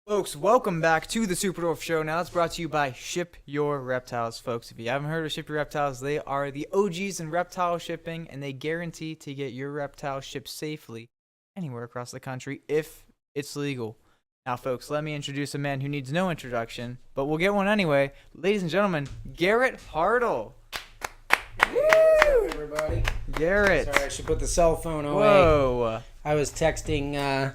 Folks, welcome back to the Super Dwarf Show. Now it's brought to you by Ship Your Reptiles. Folks, if you haven't heard of Ship Your Reptiles, they are the OGs in reptile shipping, and they guarantee to get your reptile shipped safely anywhere across the country if it's legal. Now, folks, let me introduce a man who needs no introduction, but we'll get one anyway. Ladies and gentlemen, Garrett Hartle. What's up, everybody? Garrett. Sorry, I should put the cell phone away. Whoa. I was texting.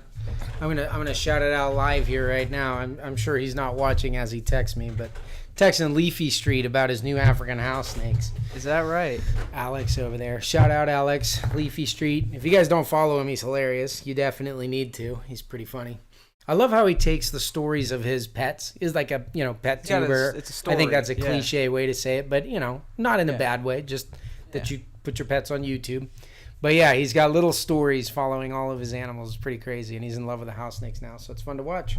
I'm gonna shout it out live here right now. I'm sure he's not watching as he texts me, but texting Leafy Street about his new African house snakes. Is that right? Alex over there. Shout out Alex, Leafy Street. If you guys don't follow him, he's hilarious. You definitely need to. He's pretty funny. I love how he takes the stories of his pets. He's like a pet tuber. It's a story. I think that's a Yeah. cliche way to say it, but not in a bad way. Just that Yeah. you put your pets on YouTube. But yeah, he's got little stories following all of his animals. It's pretty crazy, and he's in love with the house snakes now, so it's fun to watch.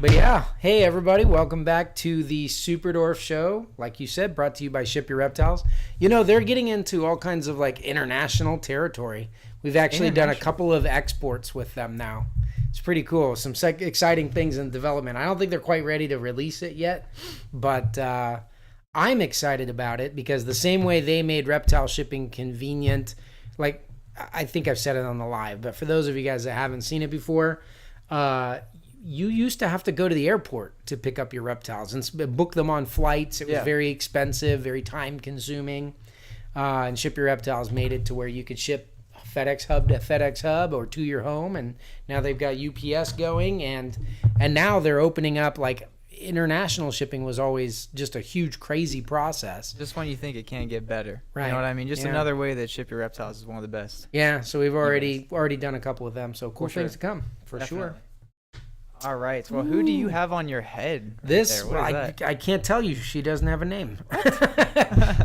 But yeah, hey everybody, welcome back to the Super Dwarf Show. Like you said, brought to you by Ship Your Reptiles. They're getting into all kinds of like international territory. We've actually done a couple of exports with them now. It's pretty cool. Some exciting things in development. I don't think they're quite ready to release it yet, but I'm excited about it because the same way they made reptile shipping convenient, like I think I've said it on the live, but for those of you guys that haven't seen it before, you used to have to go to the airport to pick up your reptiles and book them on flights. It was very expensive, very time consuming, and Ship Your Reptiles made it to where you could ship FedEx hub to FedEx hub or to your home, and now they've got UPS going, and now they're opening up. Like international shipping was always just a huge crazy process. Just when you think it can't get better. Right. You know what I mean? Just Yeah. another way that Ship Your Reptiles is one of the best. Yeah, so we've already done a couple of them, so cool For sure. things to come for Definitely. sure. All right. Well, who do you have on your head? This, What is that? I can't tell you. She doesn't have a name.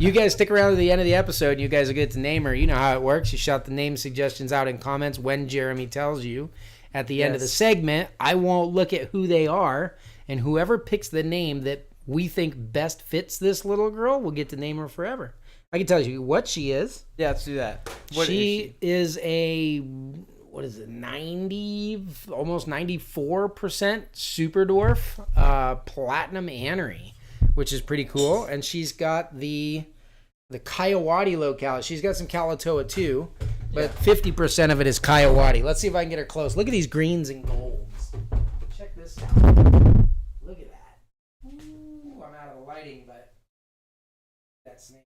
You guys stick around to the end of the episode, and you guys will get to name her. You know how it works. You shout the name suggestions out in comments when Jeremy tells you. At the end of the segment, I won't look at who they are, and whoever picks the name that we think best fits this little girl will get to name her forever. I can tell you what she is. Yeah, let's do that. What She is a... what is it, 90, almost 94% super dwarf platinum anery, which is pretty cool. And she's got the Kayawati locale. She's got some Kalatoa too, but 50% of it is Kayawati. Let's see if I can get her close. Look at these greens and golds. Check this out. Look at that. Ooh, I'm out of the lighting, but that snake.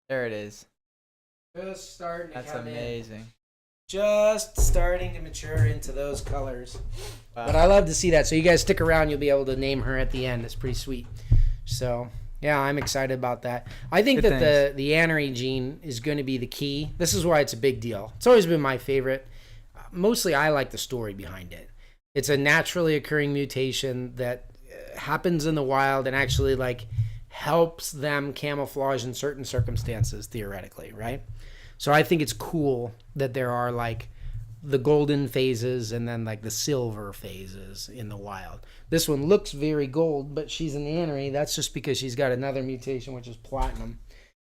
There it is. Just starting to That's come in. amazing. Just starting to mature into those colors. Wow. But I love to see that. So you guys stick around. You'll be able to name her at the end. It's pretty sweet. So, yeah, I'm excited about that. I think Good that the anery gene is going to be the key. This is why it's a big deal. It's always been my favorite. Mostly I like the story behind it. It's a naturally occurring mutation that happens in the wild and actually like helps them camouflage in certain circumstances, theoretically, right? So I think it's cool that there are like the golden phases and then like the silver phases in the wild. This one looks very gold, but she's an anery. That's just because she's got another mutation, which is platinum.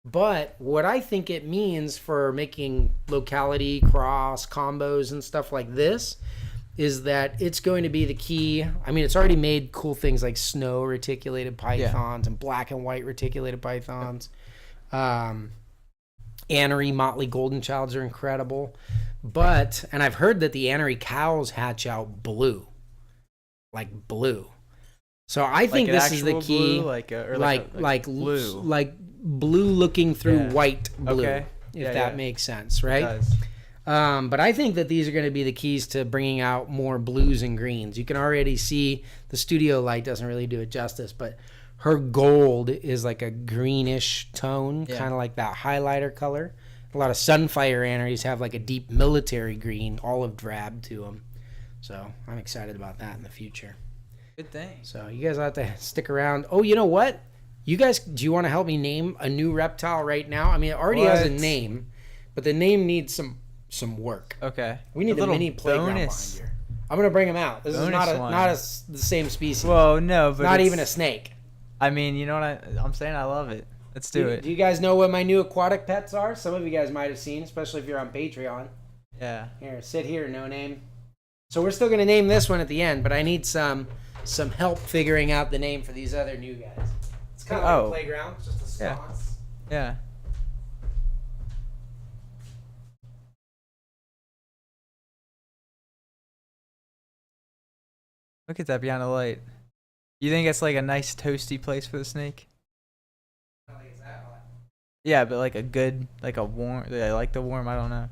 But what I think it means for making locality, cross, combos, and stuff like this is that it's going to be the key. I mean, it's already made cool things like snow reticulated pythons and black and white reticulated pythons. Anery Motley Golden Childs are incredible. And I've heard that the anery cows hatch out blue. Like blue. So I think an this is the actual key. blue, like blue. Like blue looking through white blue. Okay. If that makes sense, right? It does. But I think that these are going to be the keys to bringing out more blues and greens. You can already see the studio light doesn't really do it justice, but her gold is like a greenish tone, kind of like that highlighter color. A lot of Sunfire aneries have like a deep military green, olive drab to them. So I'm excited about that in the future. Good thing. So you guys will have to stick around. Oh, you know what? You guys, do you want to help me name a new reptile right now? I mean, it already has a name, but the name needs some work. Okay. We need a mini playground behind here. I'm gonna bring him out. This is not the same species. Whoa, no, but not even a snake. I mean, you know what I'm saying? I love it. Let's do it. Do you guys know what my new aquatic pets are? Some of you guys might have seen, especially if you're on Patreon. Yeah. Here, sit here, no name. So we're still going to name this one at the end, but I need some help figuring out the name for these other new guys. It's kind of like a playground, just a sconce. Yeah. Look at that behind the light. You think it's like a nice toasty place for the snake? I don't think it's that hot. Yeah, but like a good, like a warm. I like the warm. I don't know.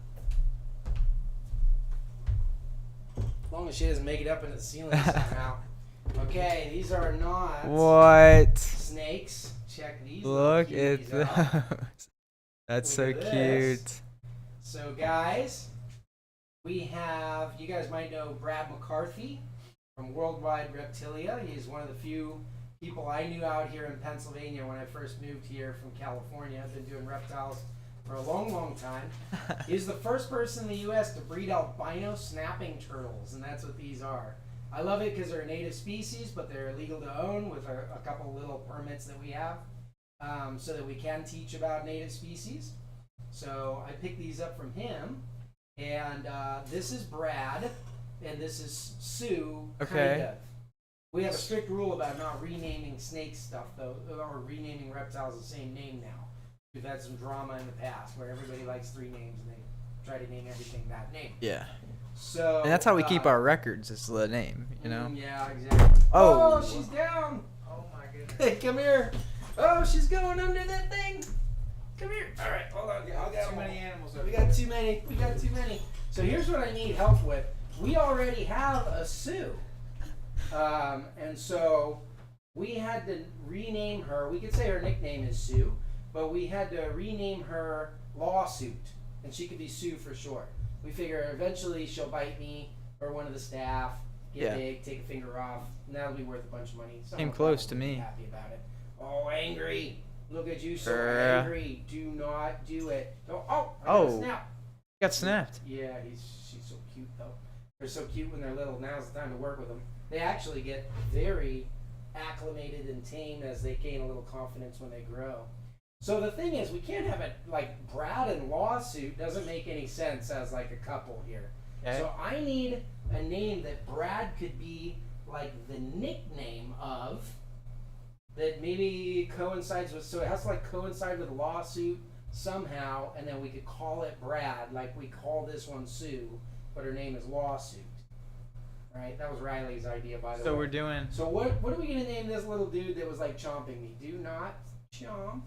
As long as she doesn't make it up into the ceiling somehow. Okay, these are not snakes. Check these. Look at those. That's so cute. So guys, we have, you guys might know Brad McCarthy from Worldwide Reptilia. He's one of the few people I knew out here in Pennsylvania when I first moved here from California. I've been doing reptiles for a long, long time. He's the first person in the U.S. to breed albino snapping turtles, and that's what these are. I love it because they're a native species, but they're illegal to own with a couple little permits that we have, so that we can teach about native species. So I picked these up from him, and this is Brad, and this is Sue. Okay. Kind of. We have a strict rule about not renaming snake stuff, though, or renaming reptiles the same name now. We've had some drama in the past where everybody likes 3 names and they try to name everything that name. Yeah. So. And that's how we keep our records. Is the name, you know. Yeah, exactly. Oh, she's down. Oh my goodness. Hey, come here. Oh, she's going under that thing. Come here. All right, hold on. I got too many animals. We got too many. We got too many. So here's what I need help with. We already have a Sue, and so we had to rename her. We could say her nickname is Sue, but we had to rename her Lawsuit, and she could be Sue for short. We figure eventually she'll bite me or one of the staff, get big, take a finger off, and that'll be worth a bunch of money. Came close to me. Happy about it. Oh, angry. Look at you, so angry. Do not do it. Oh, I got a snap. Got snapped. Yeah, she's so cute though. They're so cute when they're little. Now's the time to work with them. They actually get very acclimated and tame as they gain a little confidence when they grow. So the thing is, we can't have it like Brad and Lawsuit. Doesn't make any sense as like a couple here. Okay. So I need a name that Brad could be like the nickname of, that maybe coincides with, so it has to like coincide with Lawsuit somehow, and then we could call it Brad, like we call this one Sue, but her name is Lawsuit. Right? That was Riley's idea, by the way. So we're doing. So what are we gonna name this little dude that was like chomping me? Do not chomp.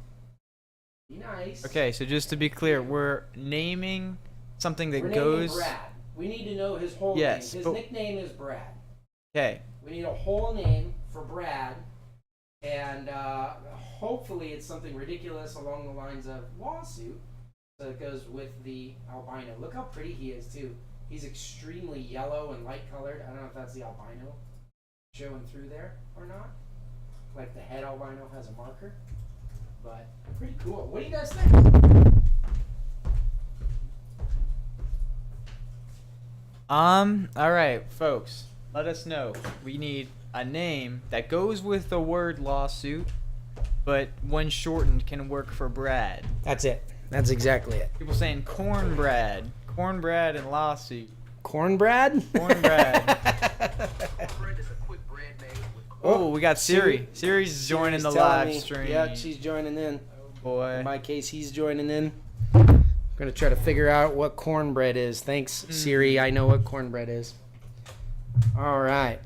Be nice. Okay, so just to be clear, we're naming something that goes. Naming Brad. We need to know his whole name. His nickname is Brad. Okay. We need a whole name for Brad, and hopefully it's something ridiculous along the lines of Lawsuit, so it goes with the albino. Look how pretty he is too. He's extremely yellow and light colored. I don't know if that's the albino showing through there or not. Like the head albino has a marker, but pretty cool. What do you guys think? All right, folks. Let us know. We need a name that goes with the word Lawsuit, but when shortened can work for Brad. That's it. That's exactly it. People saying Cornbrad and Lawsuit. Cornbrad? Cornbrad. Oh, we got Siri. Siri's joining the live stream. Yeah, she's joining in. Oh boy. In my case, he's joining in. I'm gonna try to figure out what cornbread is. Thanks, Siri. I know what cornbread is. All right.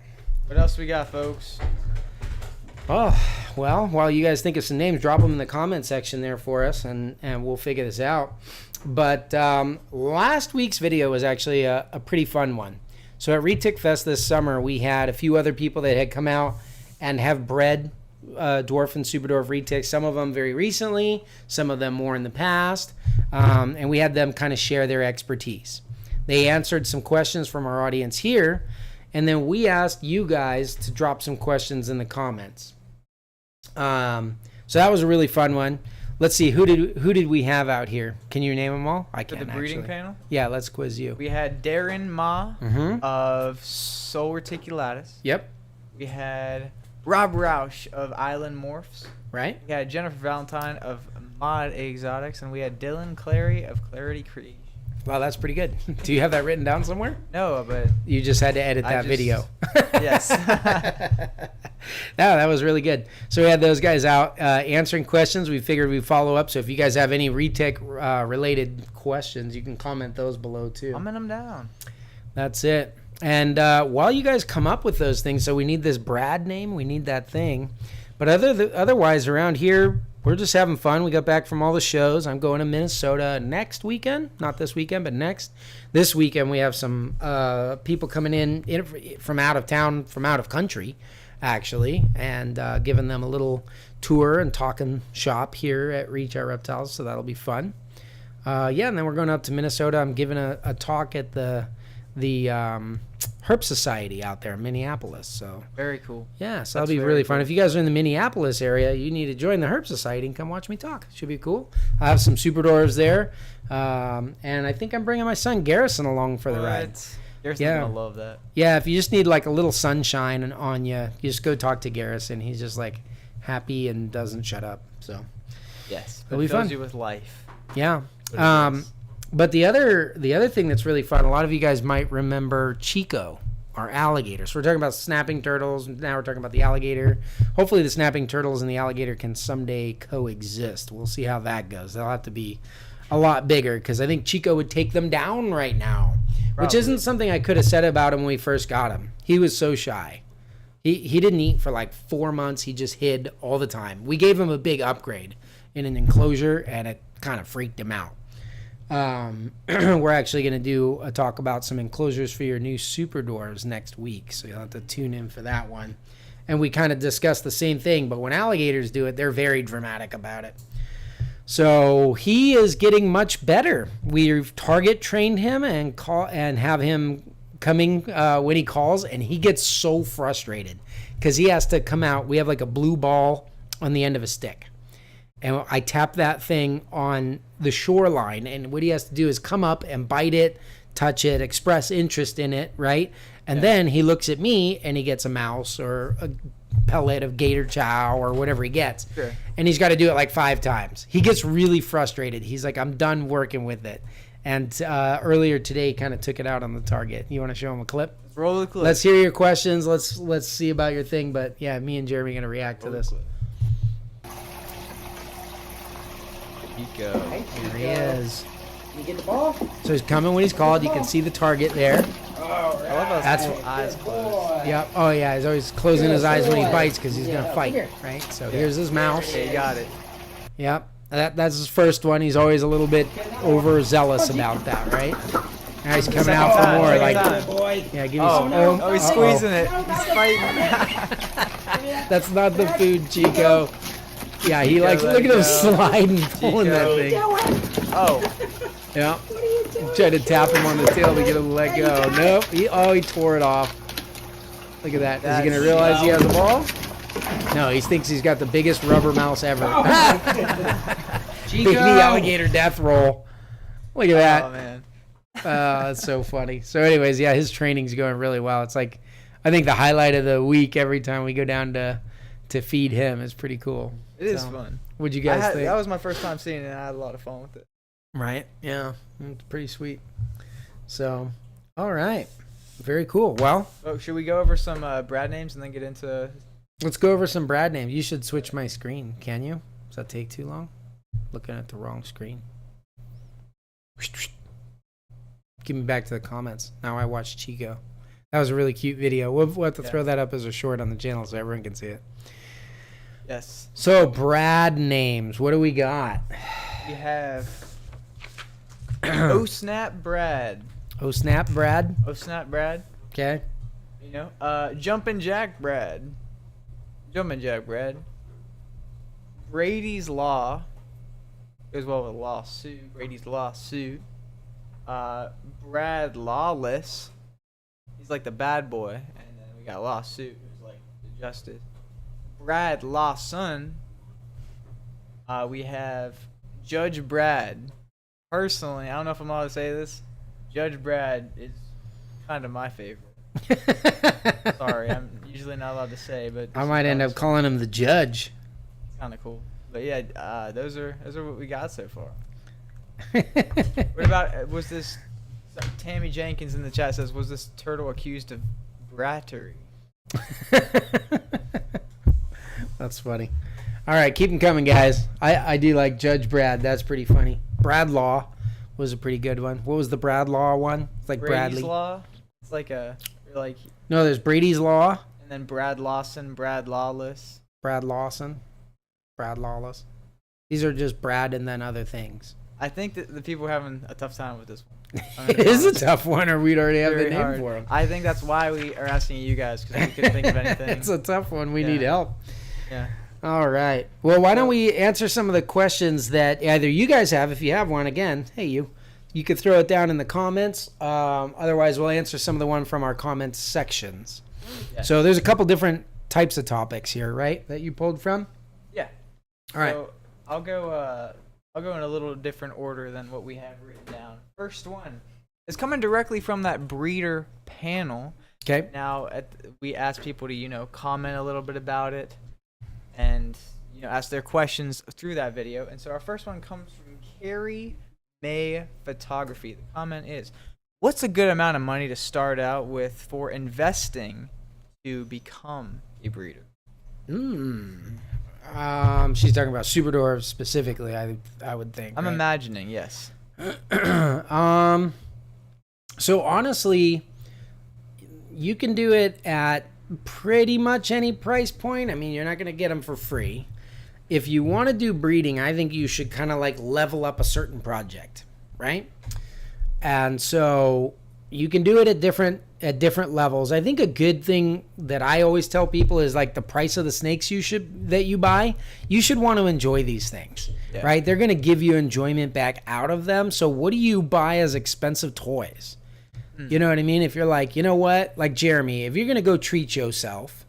What else we got, folks? Oh, well, while you guys think of some names, drop them in the comment section there for us, and we'll figure this out. But last week's video was actually a pretty fun one. So at ReticFest this summer, we had a few other people that had come out and have bred dwarf and super dwarf retics. Some of them very recently, some of them more in the past, and we had them kind of share their expertise. They answered some questions from our audience here, and then we asked you guys to drop some questions in the comments. So that was a really fun one. Let's see, who did we have out here? Can you name them all? I can't. For the breeding actually. panel? Yeah, let's quiz you. We had Darren Ma of Sol Reticulatus. Yep. We had Rob Roush of Island Morphs. Right. We had Jennifer Valentine of Mod Exotics, and we had Dylan Clary of Clarity Creation. Wow, that's pretty good. Do you have that written down somewhere? No, but You just had to edit that video. Yes. No, that was really good. So we had those guys out answering questions. We figured we'd follow up. So if you guys have any Retic related questions, you can comment those below too. Comment them down. That's it. And while you guys come up with those things, so we need this Brad name, we need that thing. But otherwise, around here, we're just having fun. We got back from all the shows. I'm going to Minnesota next weekend. Not this weekend, but next. This weekend, we have some people coming in from out of town, from out of country, actually, and giving them a little tour and talking shop here at Reach Out Reptiles, so that'll be fun. Yeah, and then we're going up to Minnesota. I'm giving a talk at the Herp Society out there in Minneapolis. So Very cool. yeah, so that'll be really fun. If you guys are in the Minneapolis area, you need to join the Herp Society and come watch me talk. Should be cool. I have some super dwarves there, and I think I'm bringing my son Garrison along for the ride. Garrison's Yeah. gonna love that. Yeah, if you just need like a little sunshine on you, you just go talk to Garrison. He's just like happy and doesn't shut up. So Yes. It'll be fills fun. you with life. yeah. What it is. But the other thing that's really fun, a lot of you guys might remember Chico, our alligator. So we're talking about snapping turtles. Now we're talking about the alligator. Hopefully the snapping turtles and the alligator can someday coexist. We'll see how that goes. They'll have to be a lot bigger because I think Chico would take them down right now, which Probably. isn't something I could have said about him when we first got him. He was so shy. He didn't eat for like 4 months. He just hid all the time. We gave him a big upgrade in an enclosure, and it kind of freaked him out. We're actually going to do a talk about some enclosures for your new super dwarves next week, so you'll have to tune in for that one. And we kind of discussed the same thing, but when alligators do it, they're very dramatic about it. So he is getting much better. We've target trained him and have him coming when he calls, and he gets so frustrated because he has to come out. We have like a blue ball on the end of a stick. And I tap that thing on the shoreline, and what he has to do is come up and bite it, touch it, express interest in it, right? And then he looks at me, and he gets a mouse or a pellet of gator chow or whatever he gets. Sure. And he's got to do it like 5 times. He gets really frustrated. He's like, I'm done working with it. And earlier today, he kind of took it out on the target. You want to show him a clip? Roll the clip. Let's hear your questions. Let's see about your thing. But yeah, me and Jeremy are going to react to this. Chico. Here he is. Can you get the ball? So he's coming when he's called. You can see the target there. I love how That's- his eyes closed. Yep. Oh yeah, he's always closing his eyes when he bites because he's gonna fight, right? So here's his mouse. Okay, you got it. Yep. That's his first one. He's always a little bit overzealous about that, right? Now he's coming out for more. Like, yeah, give me some. Oh, he's squeezing it. He's fighting. That's not the food, Chico. Yeah, he Chico, likes. let Look at it him go. sliding, pulling Chico. that thing. Oh, Yeah. Tried to tap him on the tail to get him to let go. Nope. He tore it off. Look at that. Is he going to realize he has a ball? No, he thinks he's got the biggest rubber mouse ever. Baby alligator death roll. Look at that. oh man. That's so funny. So anyways, yeah, his training's going really well. It's like, I think the highlight of the week every time we go down to feed him is pretty cool. It is So, fun. What'd you guys think? That was my first time seeing it, and I had a lot of fun with it. Right. Yeah. It's pretty sweet. So, all right. Very cool. Well, Oh, should we go over some Brad names and then get into? let's go over some Brad names. You should switch my screen. Can you? Does that take too long? Looking at the wrong screen. Give me back to the comments. Now I watched Chico. That was a really cute video. We'll have to throw that up as a short on the channel so everyone can see it. Yes. So, Brad names. What do we got? We have Oh Snap Brad. Oh, snap, Brad. Oh Snap Brad. Okay. You know, Jumpin' Jack Brad. Jumpin' Jack Brad. Brady's Law. Goes well with lawsuit. Brady's Lawsuit. Brad Lawless. He's like the bad boy. And then we got Lawsuit, who's like the justice. Brad Lawson. We have Judge Brad. Personally, I don't know if I'm allowed to say this. Judge Brad is kind of my favorite. Sorry, I'm usually not allowed to say, but I might end up calling him the judge. kind of cool. But yeah, those are what we got so far. What about was this? Tammy Jenkins in the chat says, was this turtle accused of brattery? That's funny. All right, keep them coming, guys. I do like Judge Brad. That's pretty funny. Brad Law was a pretty good one. What was the Brad Law one? It's like Brady's Bradley. Law. It's like No, there's Brady's Law. And then Brad Lawson, Brad Lawless. Brad Lawson. Brad Lawless. These are just Brad and then other things. I think that the people are having a tough time with this one. It is a tough one, or we'd already have the name hard. for him. I think that's why we are asking you guys, because we couldn't think of anything. It's a tough one. We need help. Yeah. All right. Well, why don't we answer some of the questions that either you guys have, if you have one, again, hey, you could throw it down in the comments. Otherwise, we'll answer some of the one from our comments sections. Yeah. So there's a couple different types of topics here, right, that you pulled from? Yeah. All right. So I'll go in a little different order than what we have written down. First one is coming directly from that breeder panel. Okay. Now, we asked people to, comment a little bit about it and, ask their questions through that video. And so our first one comes from Carrie May Photography. The comment is, what's a good amount of money to start out with for investing to become a breeder? She's talking about super dwarves specifically, I would think. I'm right? imagining, yes. So honestly, you can do it at pretty much any price point. I mean, you're not going to get them for free. If you want to do breeding, I think you should kind of like level up a certain project, right? And so you can do it at different levels. I think a good thing that I always tell people is like the price of the snakes that you buy. You should want to enjoy these things, right? They're going to give you enjoyment back out of them. So what do you buy as expensive toys? You know what I mean? If you're like, you know what, like Jeremy, if you're going to go treat yourself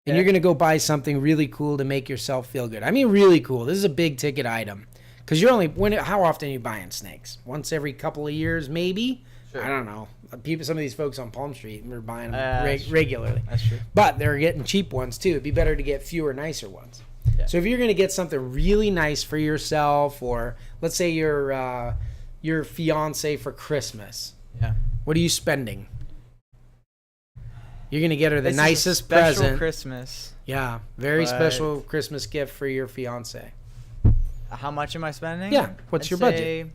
and you're going to go buy something really cool to make yourself feel good. I mean, really cool. This is a big ticket item because how often are you buying snakes? Once every couple of years, maybe? Sure. I don't know. Some of these folks on Palmstreet are buying them regularly. That's true. But they're getting cheap ones too. It'd be better to get fewer, nicer ones. Yeah. So if you're going to get something really nice for yourself, or let's say your fiance for Christmas. Yeah. What are you spending? You're going to get her the nicest present. Christmas. Yeah. Very special Christmas gift for your fiance. How much am I spending? Yeah. What's your budget?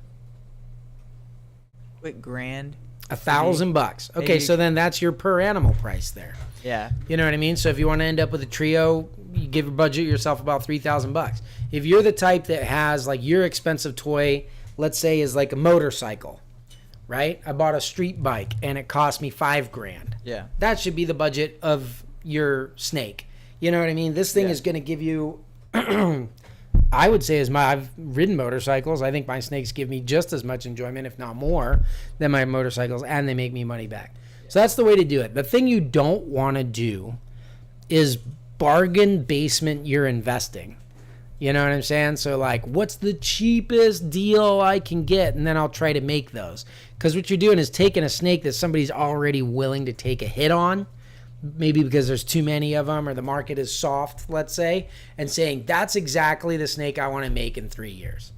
Quick grand. $1,000. Okay, so then that's your per animal price there. Yeah. You know what I mean? So if you want to end up with a trio, you give a budget yourself about $3,000. If you're the type that has like your expensive toy, let's say is like a motorcycle, right? I bought a street bike and it cost me $5,000. Yeah. That should be the budget of your snake. You know what I mean? This thing is going to give you I would say I've ridden motorcycles. I think my snakes give me just as much enjoyment, if not more, than my motorcycles, and they make me money back. So that's the way to do it. The thing you don't want to do is bargain basement your investing. You know what I'm saying? So like, what's the cheapest deal I can get? And then I'll try to make those. Because what you're doing is taking a snake that somebody's already willing to take a hit on, maybe because there's too many of them or the market is soft, let's say, and saying that's exactly the snake I want to make in 3 years.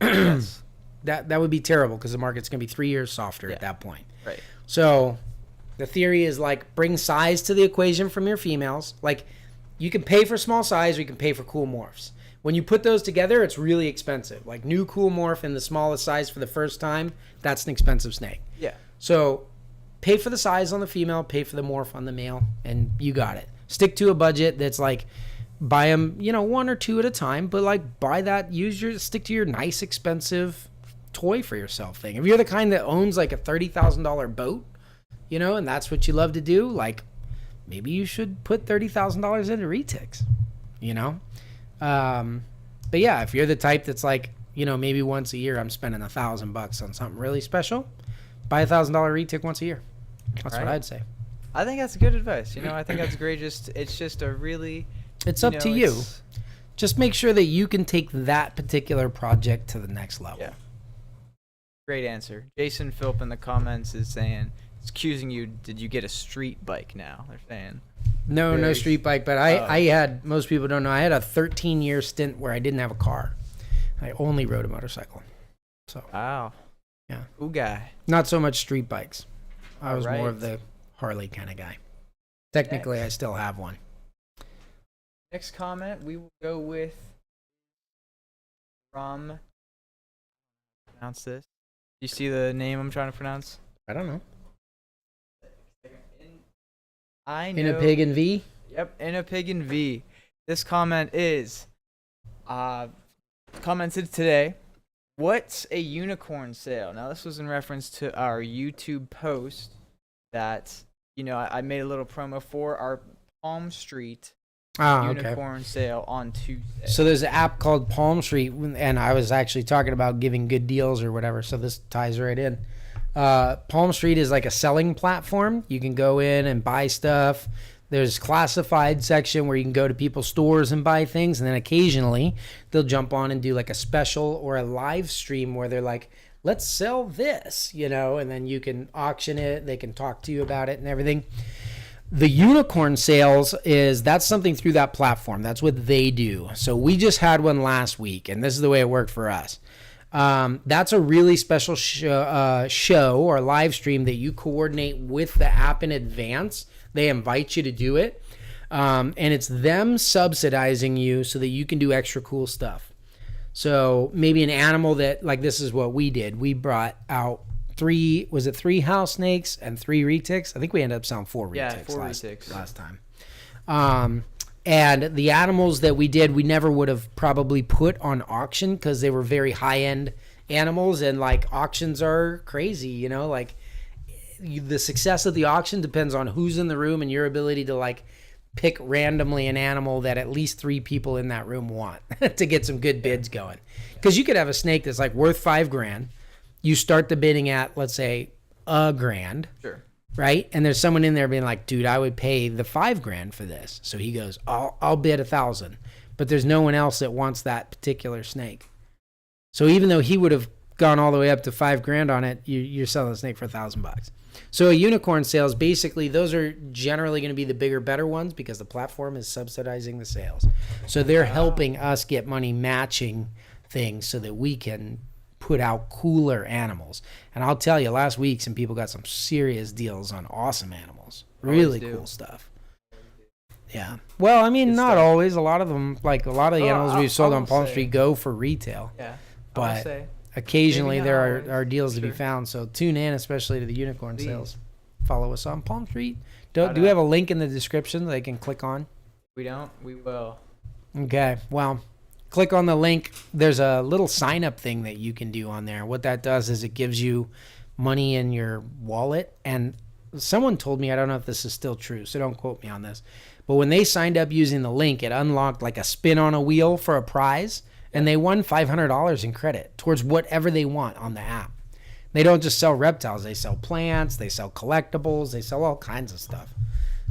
Yes. That would be terrible because the market's going to be 3 years softer at that point. Right. So the theory is like bring size to the equation from your females. Like you can pay for small size or you can pay for cool morphs. When you put those together, it's really expensive. Like new cool morph in the smallest size for the first time, that's an expensive snake. Yeah. So pay for the size on the female, pay for the morph on the male, and you got it. Stick to a budget that's like, buy them, one or two at a time, but like buy that, stick to your nice, expensive toy for yourself thing. If you're the kind that owns like a $30,000 boat, and that's what you love to do, like maybe you should put $30,000 into retics, But yeah, if you're the type that's like, maybe once a year I'm spending $1,000 on something really special, buy $1,000 retic once a year. That's what I'd say. I think that's good advice. I think that's great. It's just a really. It's up to you. Just make sure that you can take that particular project to the next level. Yeah. Great answer. Jason Philp in the comments is saying, it's accusing you, did you get a street bike now? They're saying. No street bike, but I had, most people don't know, I had a 13-year stint where I didn't have a car. I only rode a motorcycle. So Wow. Yeah. Cool guy. not so much street bikes. I was Alright. more of the Harley kind of guy. Technically, I still have one. Next comment we will go with from. Pronounce this. You see the name I'm trying to pronounce? I don't know. I know. In a pig and V? Yep, in a pig and V. This comment is commented today. What's a unicorn sale? Now this was in reference to our YouTube post that I made a little promo for our Palmstreet unicorn sale on Tuesday. So there's an app called Palmstreet, and I was actually talking about giving good deals or whatever, so this ties right in. Palmstreet is like a selling platform. You can go in and buy stuff. There's classified section where you can go to people's stores and buy things, and then occasionally they'll jump on and do like a special or a live stream where they're like, let's sell this, and then you can auction it. They can talk to you about it and everything. The unicorn sales that's something through that platform. That's what they do. So we just had one last week, and this is the way it worked for us. That's a really special show or live stream that you coordinate with the app in advance. They invite you to do it. And it's them subsidizing you so that you can do extra cool stuff. So maybe an animal that, like, this is what we did. We brought out three house snakes and 3 retics? I think we ended up selling 4 retics, yeah, 4 retics last time. And the animals that we did, we never would have probably put on auction because they were very high-end animals, and like auctions are crazy, like the success of the auction depends on who's in the room and your ability to like pick randomly an animal that at least 3 people in that room want to get some good bids going. Because you could have a snake that's like worth $5,000. You start the bidding at, let's say, $1,000. Sure. Right? And there's someone in there being like, dude, I would pay the $5,000 for this. So he goes, I'll bid 1,000. But there's no one else that wants that particular snake. So even though he would have gone all the way up to $5,000 on it, you're selling the snake for $1,000. So a unicorn sales, basically, those are generally going to be the bigger, better ones because the platform is subsidizing the sales. So they're helping us get money matching things so that we can put out cooler animals. And I'll tell you, last week some people got some serious deals on awesome animals. Really cool stuff. Yeah. Well, I mean, not always. A lot of them, like a lot of the animals we've sold on Palmstreet go for retail. Yeah. But occasionally there are deals to be Sure. found. So tune in, especially to the unicorn sales. Follow us on Palmstreet. Do we have a link in the description they can click on? We don't. We will. Okay. Well, click on the link. There's a little sign up thing that you can do on there. What that does is it gives you money in your wallet. And someone told me, I don't know if this is still true, so don't quote me on this, but when they signed up using the link, it unlocked like a spin on a wheel for a prize, and they won $500 in credit towards whatever they want on the app. They don't just sell reptiles. They sell plants. They sell collectibles. They sell all kinds of stuff.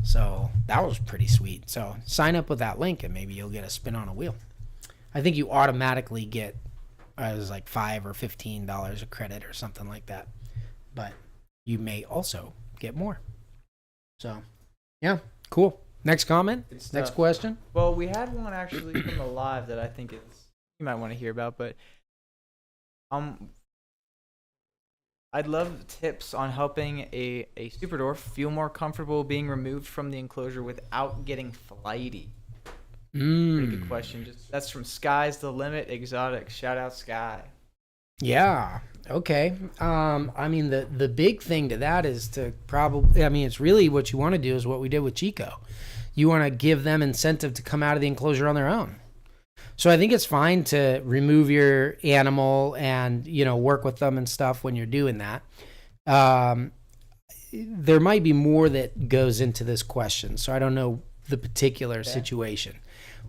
So that was pretty sweet. So sign up with that link and maybe you'll get a spin on a wheel. I think you automatically get, it was like $5 or $15 of credit or something like that. But you may also get more. So, yeah, cool. Next comment? Next question? Well, we had one actually from the live that I think you might want to hear about, but I'd love tips on helping a super dwarf feel more comfortable being removed from the enclosure without getting flighty. Pretty good question. That's from Sky's the Limit Exotic. Shout out Sky. Yeah. Okay. I mean, the big thing to that is to probably, I mean, it's really what you want to do is what we did with Chico. You want to give them incentive to come out of the enclosure on their own. So I think it's fine to remove your animal and, work with them and stuff when you're doing that. There might be more that goes into this question, so I don't know the particular situation.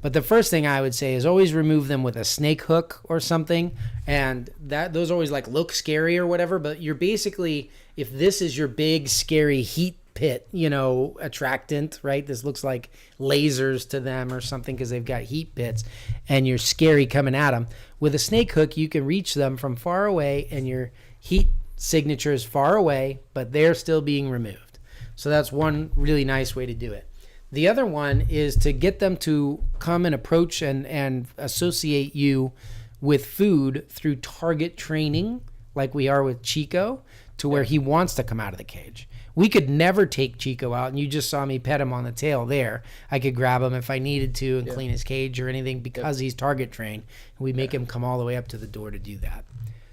But the first thing I would say is always remove them with a snake hook or something. And those always like look scary or whatever, but you're basically, if this is your big scary heat pit, attractant, right? This looks like lasers to them or something because they've got heat pits and you're scary coming at them. With a snake hook, you can reach them from far away and your heat signature is far away, but they're still being removed. So that's one really nice way to do it. The other one is to get them to come and approach and associate you with food through target training, like we are with Chico, to where he wants to come out of the cage. We could never take Chico out, and you just saw me pet him on the tail there. I could grab him if I needed to and clean his cage or anything because he's target trained. And we make him come all the way up to the door to do that.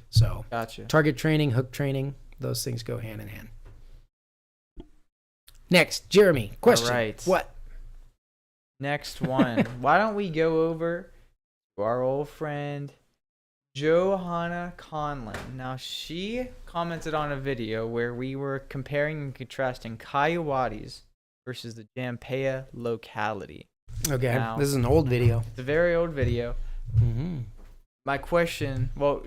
So target training, hook training, those things go hand in hand. Next, Jeremy, question. All right. What? Next one. Why don't we go over to our old friend Johanna Conlon. Now, she commented on a video where we were comparing and contrasting coyotes versus the Jampea locality. Okay, now, this is an old video. It's a very old video. Mm-hmm. My question, well,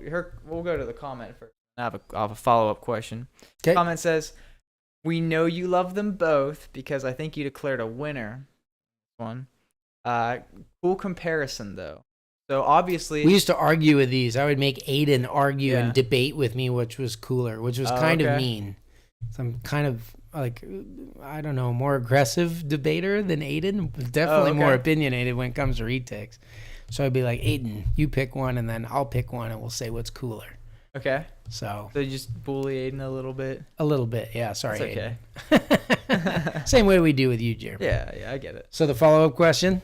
we'll go to the comment first. I have a follow-up question. Okay. Comment says, we know you love them both because I think you declared a winner. One. Cool comparison, though. So obviously, we used to argue with these. I would make Aiden argue and debate with me, which was cooler, which was kind of mean. So I'm kind of like, I don't know, more aggressive debater than Aiden. Definitely more opinionated when it comes to retakes. So I'd be like, Aiden, you pick one, and then I'll pick one, and we'll say what's cooler. Okay. So you just bully Aiden a little bit? A little bit, yeah. Sorry, Aiden. Okay. Same way we do with you, Jeremy. Yeah, I get it. So the follow-up question?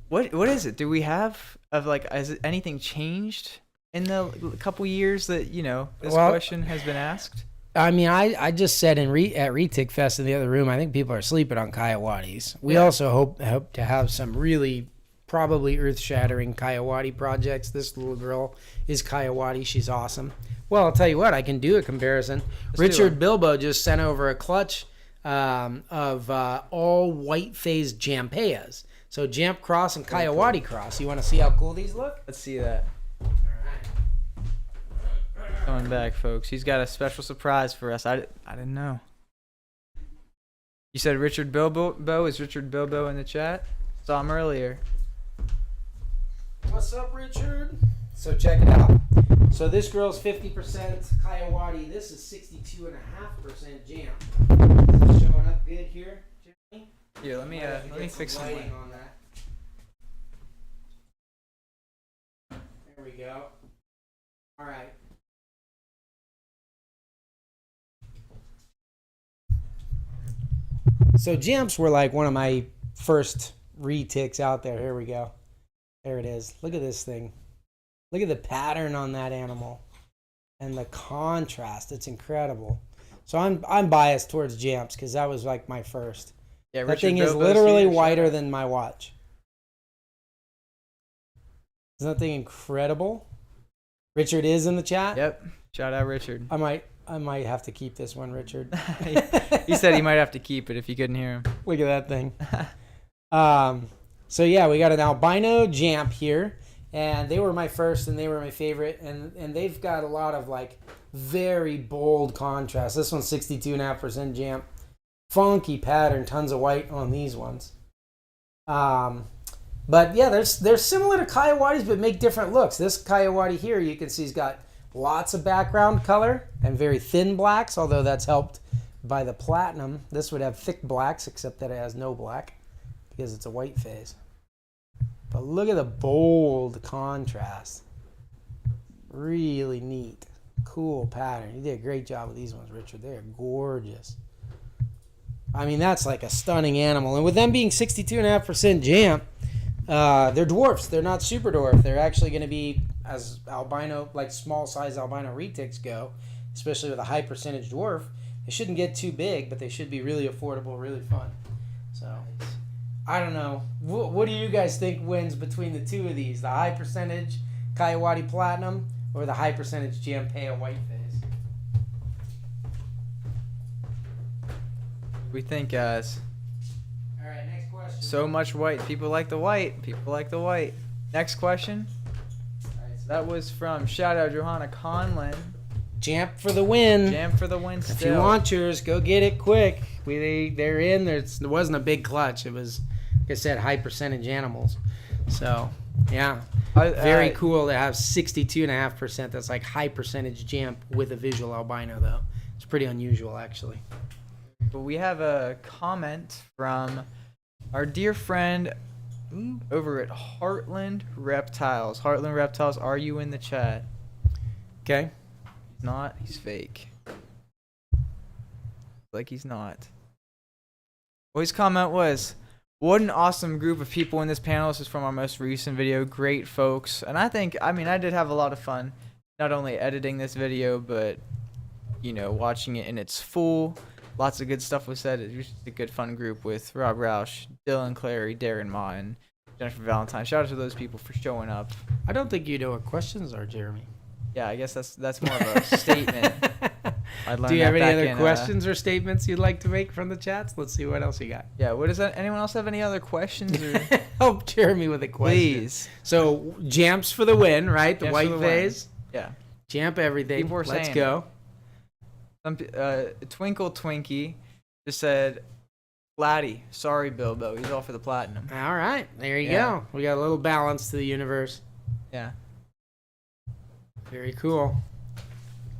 What is it? Do we have has anything changed in the couple years that this question has been asked? I mean, I just said at ReticFest in the other room, I think people are sleeping on coyotes. We also hope to have some really probably earth-shattering coyote projects. This little girl is coyote. She's awesome. Well, I'll tell you what, I can do a comparison. Richard Bilbo just sent over a clutch of all white-phased Jampeas. So Jamp Cross and Coyote Cross. You want to see how cool these look? Let's see that. All right. Coming back, folks. He's got a special surprise for us. I didn't know. You said Richard Bilbo. Is Richard Bilbo in the chat? Saw him earlier. What's up, Richard? So check it out. So this girl's 50% Coyote. This is 62.5% Jamp. Is it showing up good here, Jeremy? Here, let me fix some lighting on that. There we go. All right. So Jamps were like one of my first retics out there. Here we go. There it is. Look at this thing. Look at the pattern on that animal and the contrast. It's incredible. So I'm biased towards Jamps because that was like my first. Yeah, that thing is literally whiter than my watch. Isn't that thing incredible? Richard is in the chat? Yep. Shout out Richard. I might have to keep this one, Richard. He said he might have to keep it if you couldn't hear him. Look at that thing. So yeah, we got an albino Jamp here, and they were my first and they were my favorite, and they've got a lot of like very bold contrast. This one's 62.5% Jamp. Funky pattern, tons of white on these ones. But yeah, they're similar to coyotes, but make different looks. This coyote here, you can see he's got lots of background color and very thin blacks, although that's helped by the platinum. This would have thick blacks, except that it has no black because it's a white phase. But look at the bold contrast. Really neat. Cool pattern. You did a great job with these ones, Richard. They are gorgeous. I mean, that's like a stunning animal. And with them being 62.5% Jamp, they're dwarfs. They're not super dwarf. They're actually going to be, as albino, like small size albino retics go, especially with a high percentage dwarf, they shouldn't get too big, but they should be really affordable, really fun. So, I don't know. What do you guys think wins between the two of these? The high percentage Coyote Platinum or the high percentage Jampea White Phase? We think, guys. All right, next question. So much white. People like the white. People like the white. Next question. All right, so that was from shout out Johanna Conlon. Jamp for the win. Jamp for the win. Still. If you want yours, go get it quick. They're in. There wasn't a big clutch. It was, like I said, high percentage animals. So yeah, very cool to have 62.5%. That's like high percentage Jamp with a visual albino though. It's pretty unusual actually. But we have a comment from our dear friend over at Heartland Reptiles. Heartland Reptiles, are you in the chat? Okay. He's not. He's fake. Like he's not. Well, his comment was, what an awesome group of people in this panel. This is from our most recent video. Great folks. And I did have a lot of fun, not only editing this video, but, watching it in its full. Lots of good stuff was said. It was just a good, fun group with Rob Roush, Dylan Clary, Darren Ma, and Jennifer Valentine. Shout out to those people for showing up. I don't think you know what questions are, Jeremy. Yeah, I guess that's more of a statement. Do you have any other questions or statements you'd like to make from the chats? Let's see what else you got. Yeah, what is that? Anyone else have any other questions? Or? Help Jeremy with a question. Please. So, Jamps for the win, right? The Jamps white for the phase. win. Yeah. Jamp everything. People were Let's saying go. Some Twinkle Twinkie just said, Flatty, sorry Bilbo, he's all for the platinum. All right, there you go. We got a little balance to the universe. Yeah. Very cool.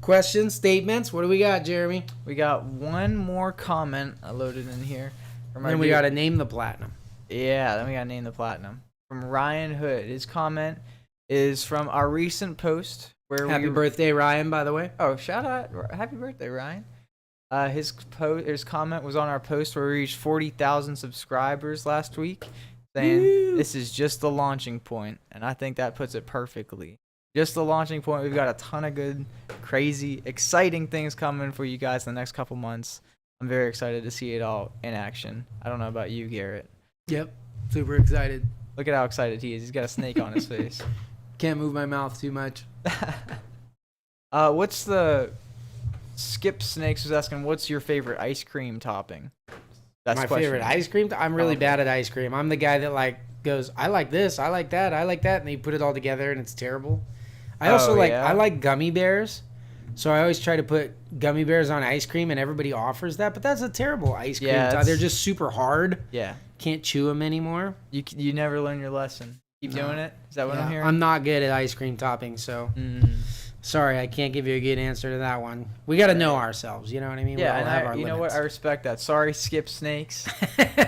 Questions, statements? What do we got, Jeremy? We got one more comment I loaded in here. Then we got to name the platinum. Yeah, then we got to name the platinum. From Ryan Hood. His comment is from our recent post. Happy birthday, Ryan, by the way. Oh, shout out. Happy birthday, Ryan. His comment was on our post where we reached 40,000 subscribers last week, saying this is just the launching point, and I think that puts it perfectly. Just the launching point. We've got a ton of good, crazy, exciting things coming for you guys in the next couple months. I'm very excited to see it all in action. I don't know about you, Garrett. Yep, super excited. Look at how excited he is. He's got a snake on his face. Can't move my mouth too much. What's the Skip Snakes was asking, what's your favorite ice cream topping? That's my favorite ice cream. I'm really bad at ice cream. I'm the guy that goes, I like this, I like that, I like that, and then you put it all together and it's terrible. I also I like gummy bears, so I always try to put gummy bears on ice cream, and everybody offers that, but that's a terrible ice cream. Yeah, they're just super hard. Yeah, can't chew them anymore. You never learn your lesson. Keep doing it. Is that what I'm hearing? I'm not good at ice cream topping, so sorry, I can't give you a good answer to that one. We got to know ourselves. You know what I mean? Yeah, and you know what? I respect that. Sorry, Skip Snakes.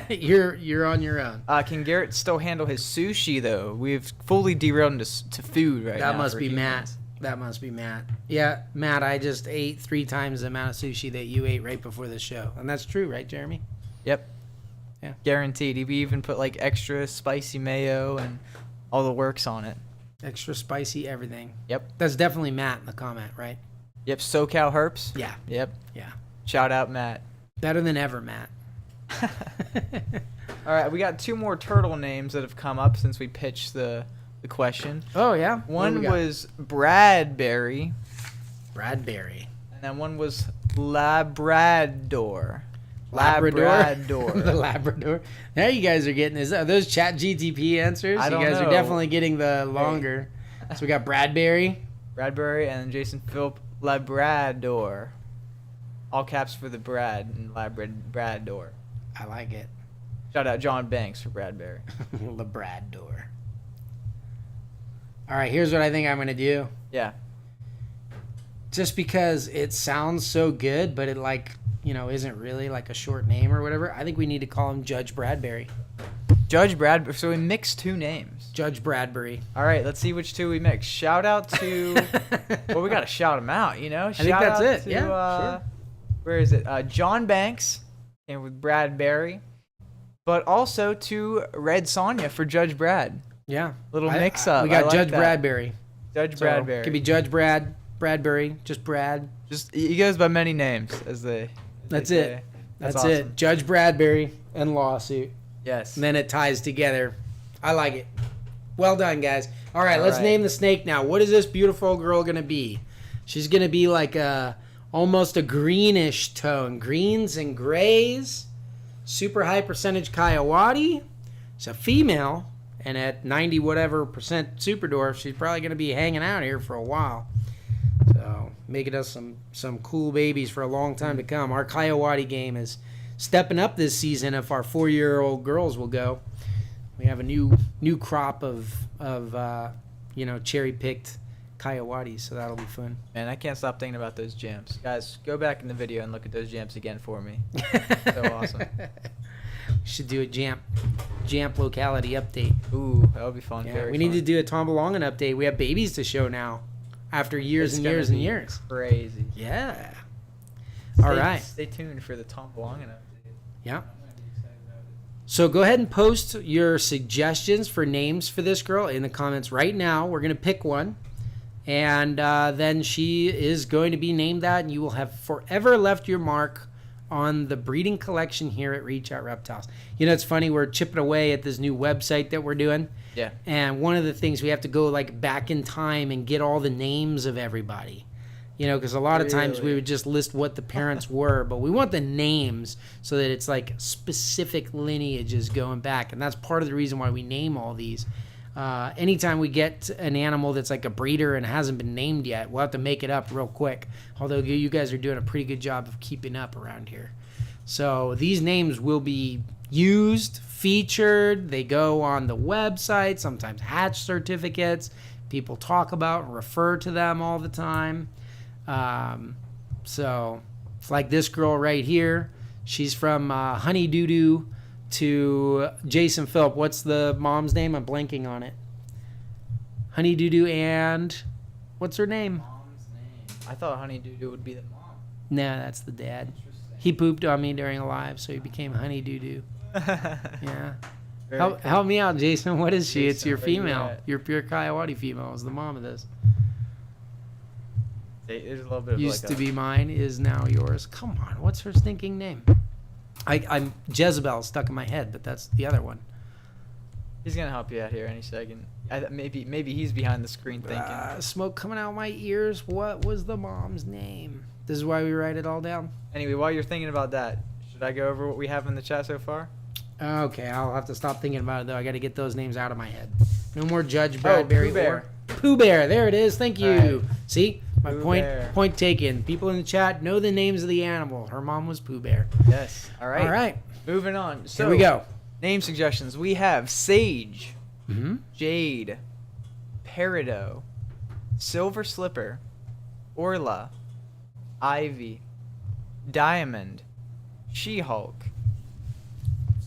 You're on your own. Can Garrett still handle his sushi though? We've fully derailed into food right now. That must be Matt. That must be Matt. Yeah, Matt, I just ate 3 times the amount of sushi that you ate right before the show, and that's true, right, Jeremy? Yep. Yeah. Guaranteed. He even put extra spicy mayo and all the works on it. Extra spicy everything. Yep. That's definitely Matt in the comment, right? Yep. SoCal Herps. Yeah. Yep. Yeah. Shout out Matt. Better than ever, Matt. All right, we got 2 more turtle names that have come up since we pitched the question. Oh yeah. One was Bradbury. Bradbury. And then one was Labrador. The Labrador. Now you guys are getting are those Chat GTP answers? I don't You guys know. are definitely getting the longer. So we got Bradbury. Bradbury and Jason Philp Labrador. All caps for the Brad and Labrador. I like it. Shout out John Banks for Bradbury. Labrador. All right, here's what I think I'm going to do. Yeah. Just because it sounds so good, but it isn't really like a short name or whatever, I think we need to call him Judge Bradbury. Judge Bradbury. So we mixed 2 names. Judge Bradbury. All right, let's see which 2 we mix. Shout out to... well, we got to shout them out, I think that's it. To, sure. Where is it? John Banks and with Bradbury. But also to Red Sonja for Judge Brad. Yeah. Little mix-up. We got Judge Bradbury. Judge Bradbury. Could be Judge Bradbury, just Brad. He goes by many names, as they That's say. it. That's awesome. it. Judge Bradbury and lawsuit. Yes. And then it ties together. I like it. Well done, guys. All right, let's name the snake now. What is this beautiful girl going to be? She's going to be like almost a greenish tone. Greens and grays. Super high percentage Coyote. It's a female. And at 90 whatever percent super dwarf, she's probably going to be hanging out here for a while. So making us some cool babies for a long time to come. Our Coyote game is stepping up this season. If our 4-year-old girls will go, we have a new crop of cherry picked Coyotes. So that'll be fun. Man, I can't stop thinking about those jams. Guys, go back in the video and look at those jams again for me. So awesome. We should do a jam Jamp locality update. Ooh, that would be fun. Yeah, Very we need fun. to do a Tom Belongin update. We have babies to show now after years It's and gonna years and be years. Crazy. Yeah. Stay, All right. Stay tuned for the Tom Belongin update. Yeah. So go ahead and post your suggestions for names for this girl in the comments right now. We're going to pick one. And then she is going to be named that, and you will have forever left your mark on the breeding collection here at Reach Out Reptiles. You know, it's funny, we're chipping away at this new website that we're doing. Yeah. And one of the things, we have to go like back in time and get all the names of everybody. You know, because a lot of times we would just list what the parents were, but we want the names so that it's like specific lineages going back. And that's part of the reason why we name all these. Anytime we get an animal that's like a breeder and hasn't been named yet, we'll have to make it up real quick. Although you guys are doing a pretty good job of keeping up around here. So these names will be used, featured. They go on the website, sometimes hatch certificates. People talk about and refer to them all the time. So it's like this girl right here. She's from Honey Doo Doo to Jason Phillip. What's the mom's name? I'm blanking on it. Honey Doo Doo and what's her name? Mom's name. I thought Honey Doo Doo would be the mom. Nah, that's the dad. He pooped on me during a live, so he became Honey Doo Doo. Yeah. Help me out, Jason. What is she? Jason, it's your where you female. at? Your pure Coyote female is the mom of this. There's a little bit of Used like to be mine, is now yours. Come on, what's her stinking name? I'm Jezebel stuck in my head, but that's the other one. He's gonna help you out here any second. Maybe he's behind the screen thinking. Smoke coming out my ears. What was the mom's name? This is why we write it all down. Anyway, while you're thinking about that, should I go over what we have in the chat so far? Okay, I'll have to stop thinking about it though. I got to get those names out of my head. No more Judge Bradbury. Pooh Bear. Pooh Bear. There it is. Thank you. All right. See, my Pooh point. Bear. Point taken. People in the chat know the names of the animal. Her mom was Pooh Bear. Yes. All right. All right. Moving on. So Here we go. Name suggestions. We have Sage, Mm-hmm. Jade, Peridot, Silver Slipper, Orla, Ivy, Diamond, She-Hulk.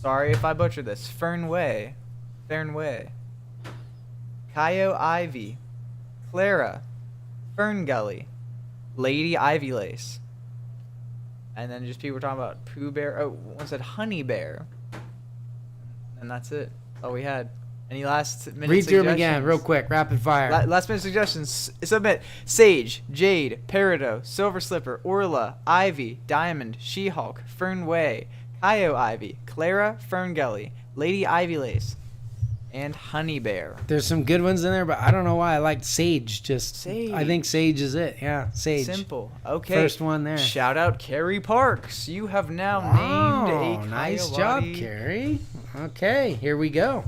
Sorry if I butchered this. Fernway, Kaio Ivy, Clara, Ferngully, Lady Ivy Lace. And then just people were talking about Pooh Bear. Oh, one said Honey Bear. And that's it. That's all we had. Any last minute Read through them suggestions? again, real quick, rapid fire. Last minute suggestions. Submit. Sage, Jade, Peridot, Silver Slipper, Orla, Ivy, Diamond, She-Hulk, Fernway, Kaio Ivy, Clara, Ferngully, Lady Ivy Lace, and Honey Bear. There's some good ones in there, but I don't know why I liked Sage. Sage. I think Sage is it. Yeah, Sage. Simple. Okay. First one there. Shout out Carrie Parks. You have now named a nice Coyote. job, Carrie. Okay, here we go.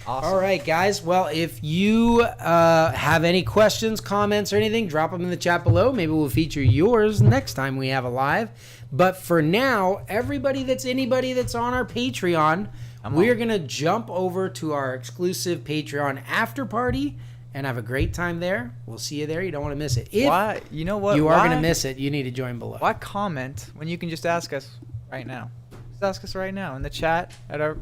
Awesome. All right, guys. Well, if you have any questions, comments, or anything, drop them in the chat below. Maybe we'll feature yours next time we have a live. But for now, anybody that's on our Patreon, we're going to jump over to our exclusive Patreon after party and have a great time there. We'll see you there. You don't want to miss it. If Why? You know what? you are Why- going to miss it, you need to join below. Why comment when you can just ask us right now? Just ask us right now in the chat at our